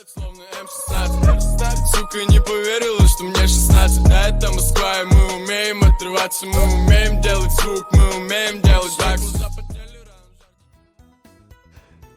Словно М16. Сука, не поверила, что мне 16. А это Москва, и мы умеем отрываться, мы умеем делать звук, мы умеем делать так.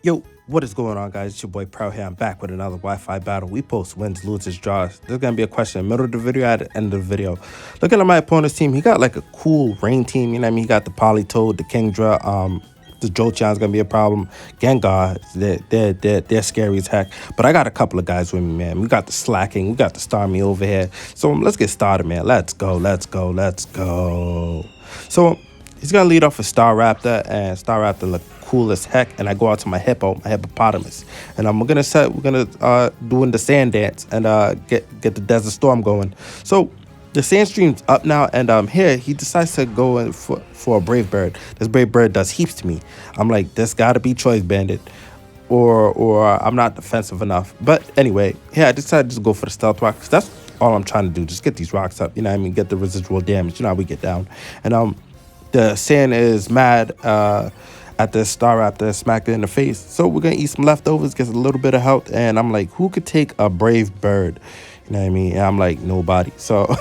Yo, what is going on, guys? It's your boy Prwell'Z here. I'm back with another Wi-Fi battle. We post wins, loses, draws. There's gonna be a question in the middle of the video, at the end of the video. Looking at my opponent's team, he got like a cool rain team. You know what I mean? He got the Polytoad, the Kingdra, the Jolteon's gonna be a problem. Gengar, they're scary as heck. But I got a couple of guys with me, man. We got the Slaking, we got the Starmie over here. So let's get started, man. Let's go. So he's gonna lead off with Staraptor, and Staraptor look cool as heck. And I go out to my hippopotamus, and we're gonna doing the sand dance and get the Desert Storm going. So the sand stream's up now, and here he decides to go in for a Brave Bird. This Brave Bird does heaps to me. I'm like, this gotta be Choice Banded, or I'm not defensive enough. But anyway, yeah, I decided to just go for the Stealth Rock, because that's all I'm trying to do. Just get these rocks up, you know what I mean? Get the residual damage, you know how we get down. And the sand is mad at this Staraptor, smacked it in the face. So we're gonna eat some leftovers, get a little bit of health, and I'm like, who could take a Brave Bird? You know what I mean? And I'm like, nobody. So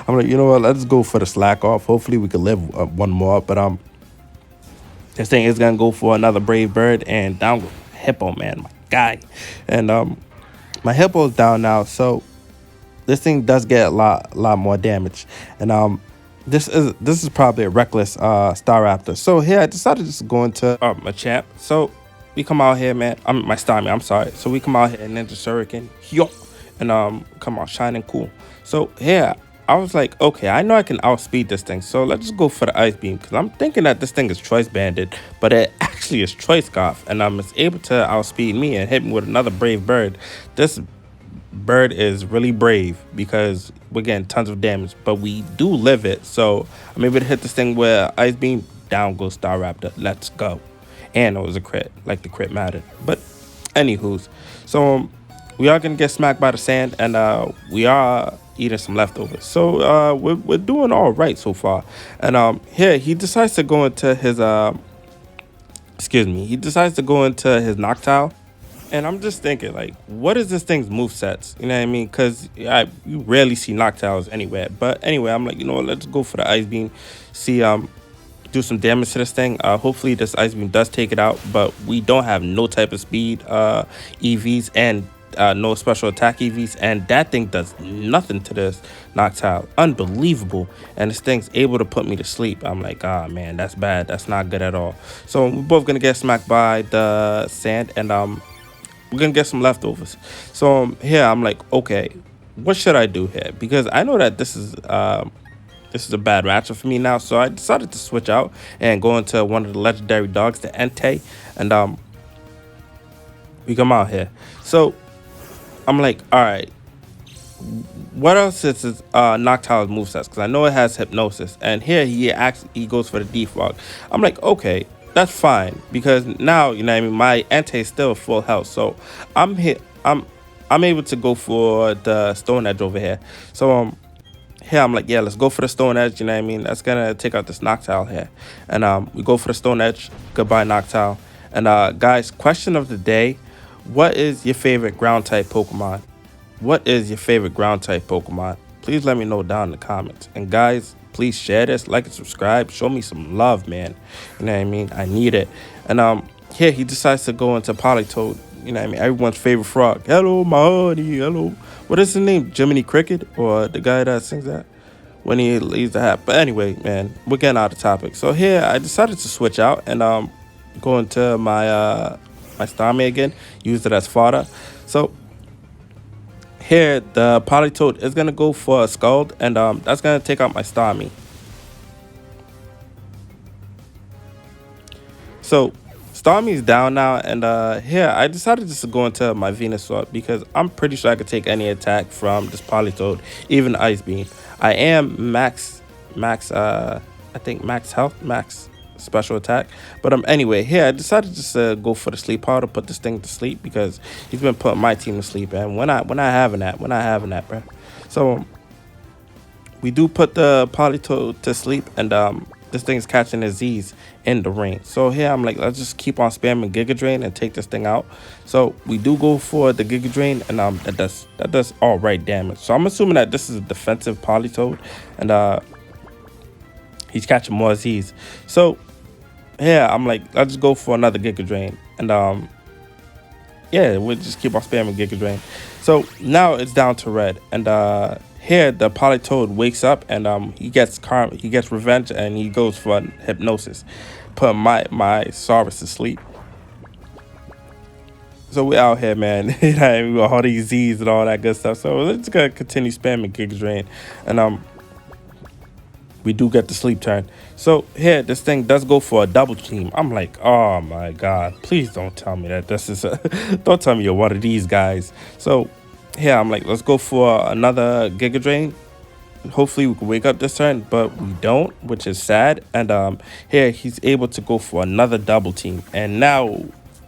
I'm like, you know what? Let's go for the slack off. Hopefully we could live one more. But this thing is gonna go for another Brave Bird, and down goes Hippo, man, my guy. And my Hippo's down now, so this thing does get a lot more damage. And this is probably a reckless Staraptor. So here I decided to just go into my champ. So we come out here, man. My Starmie, I'm sorry. So we come out here and Ninja Shuriken. Yo. And come on, shining cool. So here I was like, okay, I know I can outspeed this thing, so let's just go for the Ice Beam, because I'm thinking that this thing is Choice Banded, but it actually is Choice Scarf, and it's able to outspeed me and hit me with another Brave Bird. This bird is really brave because we're getting tons of damage, but we do live it, so I'm able to hit this thing with Ice Beam. Down goes Staraptor. Let's go. And it was a crit, like the crit mattered. But anywho's, so we are gonna get smacked by the sand, and we are eating some leftovers. So we're doing all right so far. And here he decides to go into his he decides to go into his Noctowl. And I'm just thinking, like, what is this thing's movesets? You know what I mean? Because you rarely see Noctowls anywhere. But anyway, I'm like, you know what, let's go for the Ice Beam. See, do some damage to this thing. Hopefully this Ice Beam does take it out. But we don't have no type of speed EVs and no special attack EVs. And that thing does nothing to this Noctowl. Unbelievable. And this thing's able to put me to sleep. I'm like, ah, man, that's bad. That's not good at all. So we're both going to get smacked by the sand. And we're gonna get some leftovers. So here I'm like, okay, what should I do here? Because I know that this is a bad matchup for me now. So I decided to switch out and go into one of the legendary dogs, the Entei, and we come out here. So I'm like, all right, what else is this Noctowl's movesets? Because I know it has Hypnosis, and here he goes for the Defog. I'm like, okay, that's fine, because now, you know what I mean, my Entei is still full health, so I'm able to go for the Stone Edge over here. So here I'm like, yeah, let's go for the Stone Edge, you know what I mean? That's gonna take out this Noctowl here. And we go for the Stone Edge. Goodbye, Noctowl. And guys, question of the day: what is your favorite ground type Pokemon? What is your favorite ground type Pokemon? Please let me know down in the comments. And guys, please share this, like and subscribe. Show me some love, man. You know what I mean? I need it. And here he decides to go into Polytoad. You know what I mean? Everyone's favorite frog. Hello, my honey. Hello. What is his name? Jiminy Cricket? Or the guy that sings that when he leaves the hat? But anyway, man, we're getting out of topic. So here I decided to switch out and go into my my Starmie again. Use it as fodder. So here, the Polytoad is going to go for a Scald, and that's going to take out my Starmie. So, Starmie's down now, and here, I decided just to go into my Venusaur, because I'm pretty sure I could take any attack from this Polytoad, even Ice Beam. I am max health, max special attack. But anyway, here I decided just to go for the sleep powder, put this thing to sleep, because he's been putting my team to sleep, and we're not having that, bro. So we do put the Polytoad to sleep, and this thing's catching a Z's in the ring. So here I'm like, let's just keep on spamming Giga Drain and take this thing out. So we do go for the Giga Drain, and that does all right damage. So I'm assuming that this is a defensive Politoed, and he's catching more Z's. So yeah, I'm like, let's just go for another Giga Drain, and yeah, we'll just keep on spamming Giga Drain. So now it's down to red, and here the Politoed wakes up, and he gets revenge, and he goes for hypnosis, put my Saurus to sleep. So we out here, man. We got all these Z's and all that good stuff. So let's go continue spamming Giga Drain, and we do get the sleep turn. So here, this thing does go for a double team. I'm like, oh my god, please don't tell me that this is don't tell me you're one of these guys. So here I'm like, let's go for another Giga Drain. Hopefully we can wake up this turn, but we don't, which is sad. And here he's able to go for another double team, and now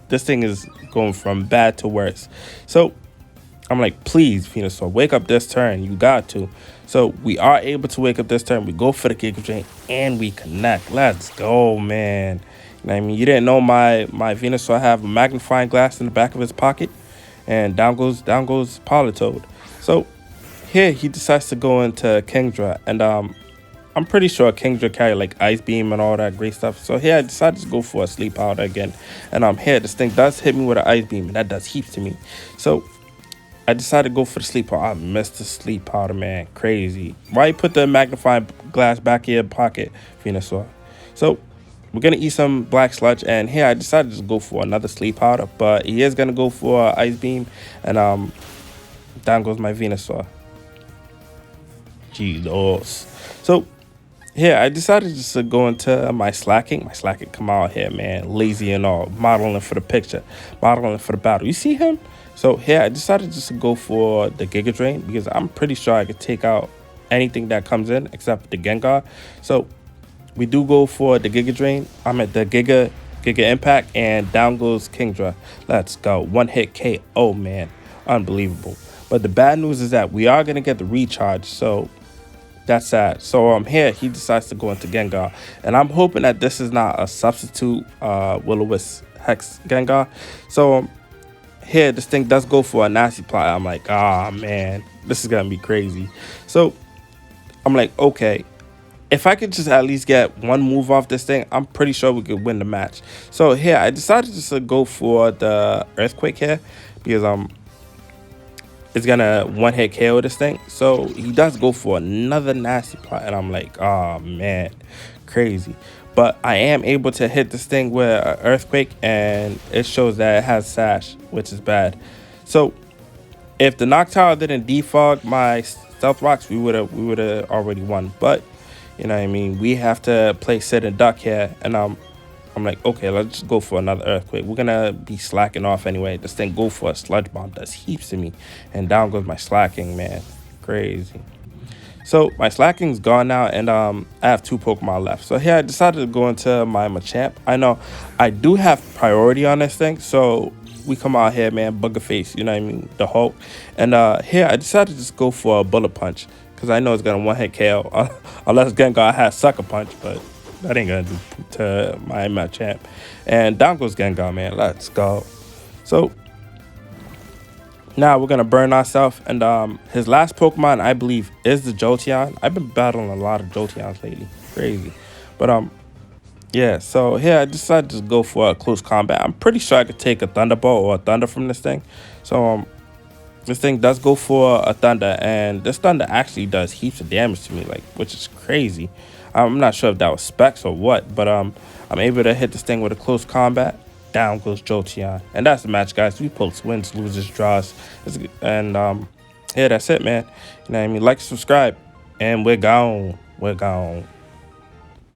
this thing is going from bad to worse. So I'm like, please, Venusaur, wake up this turn. You got to. So we are able to wake up this turn. We go for the Giga Drain, and we connect. Let's go, man. You know what I mean? You didn't know my Venusaur have a magnifying glass in the back of his pocket, and down goes Politoed. So here he decides to go into Kingdra, and I'm pretty sure Kingdra carry like Ice Beam and all that great stuff. So here I decided to go for a Sleep Powder again, and here this thing does hit me with an Ice Beam, and that does heaps to me. So I decided to go for the Sleep Powder. I missed the Sleep Powder, man. Crazy. Why you put the magnifying glass back in your pocket, Venusaur? So we're going to eat some Black Sludge. And here I decided to go for another Sleep Powder. But he is going to go for Ice Beam. And down goes my Venusaur. Jesus. So here I decided just to go into my Slaking. My Slaking come out here, man. Lazy and all. Modeling for the picture. Modeling for the battle. You see him? So here I decided just to go for the Giga Drain, because I'm pretty sure I could take out anything that comes in except the Gengar. So we do go for the Giga Drain. I'm at the Giga Impact, and down goes Kingdra. Let's go. One hit KO, man. Unbelievable. But the bad news is that we are going to get the recharge, so that's sad. So here he decides to go into Gengar, and I'm hoping that this is not a substitute Will-O-Wisp Hex Gengar. So here this thing does go for a nasty plot. I'm like, ah, man, this is gonna be crazy. So I'm like, okay, if I could just at least get one move off this thing, I'm pretty sure we could win the match. So here I decided just to go for the Earthquake here, because it's gonna one hit KO this thing. So he does go for another nasty plot, and I'm like, oh man, crazy. But I am able to hit this thing with an Earthquake, and it shows that it has Sash, which is bad. So if the Noctowl didn't defog my Stealth Rocks, we would have already won. But you know what I mean, we have to play sit and duck here, and I'm like, okay, let's just go for another Earthquake. We're gonna be slacking off anyway. This thing go for a Sludge Bomb, does heaps to me, and down goes my Slaking, man. Crazy. So my Slaking's gone now, and I have 2 Pokemon left. So here I decided to go into my Machamp. I know I do have priority on this thing, so we come out here, man, Boogerface, you know what I mean, the Hulk. And here I decided to just go for a Bullet Punch, because I know it's gonna one hit KO, unless Gengar has Sucker Punch, but that ain't gonna do to my Machamp. And down goes Gengar, man. Let's go. So now we're gonna burn ourselves, and his last Pokemon, I believe, is the Jolteon. I've been battling a lot of Jolteons lately, crazy. But yeah. So here I decided to go for a close combat. I'm pretty sure I could take a Thunderbolt or a Thunder from this thing. So this thing does go for a Thunder, and this Thunder actually does heaps of damage to me, like, which is crazy. I'm not sure if that was specs or what, but I'm able to hit this thing with a close combat. Down goes Jolteon. And that's the match, guys. We post wins, losers, draws. And yeah, that's it, man. You know what I mean? Like, subscribe, and we're gone. We're gone.